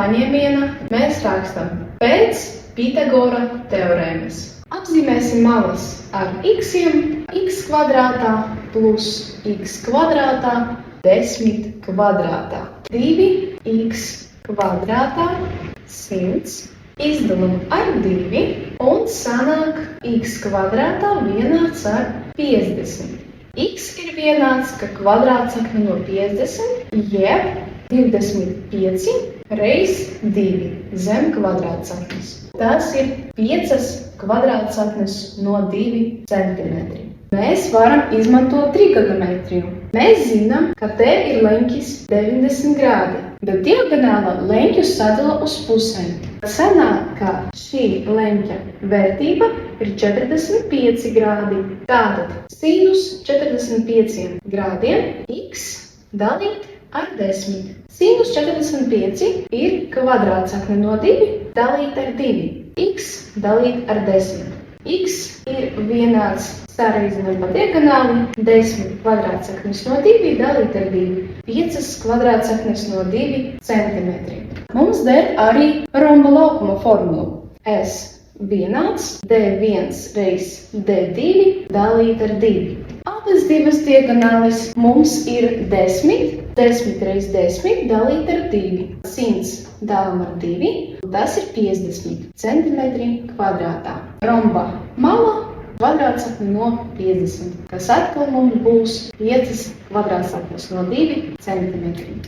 paņēmiena mēs rakstam pēc Pitagora teorēmas. Apzīmēsim malas ar x-iem, x kvadrātā plus x kvadrātā 10 kvadrātā. 2x kvadrātā 100 izdalam ar 2 un sanāk x kvadrātā vienāds ar 50. X ir vienāds, ka kvadrātsakne no 50, jeb 25 reiz 2 zem kvadrātsaknes. Tas ir 5 kvadrātsaknes no 2 centimetri. Mēs varam izmantot trigonometriju. Mēs zinām, ka te ir leņķis 90 grādi, bet diagonāla leņķus sadala uz pusēm. Sanāk, ka šī leņķa vērtība ir 45 grādi. Tātad sinus 45 grādiem x dalīt ar 10. Sinus 45 ir kvadrātsakne no 2 dalīt ar 2. X dalīt ar 10. X ir vienāds sareizinām pa diagonāli 10 kvadrātsaknes no 2 dalīt ar 2. 5 kvadrātsaknes no 2 centimetri. Mums der arī romba laukuma formulu. S vienāds D1 reiz D2 dalīt ar 2. Abas divas diagonālis mums ir 10. 10 reiz 10 dalīt ar 2. 100 dalam ar 2, un tas ir 50 centimetri kvadrātā. Romba mala kvadrātsakne no 50, kas atkal mums būs 5 kvadrātsaknes no 2 centimetri.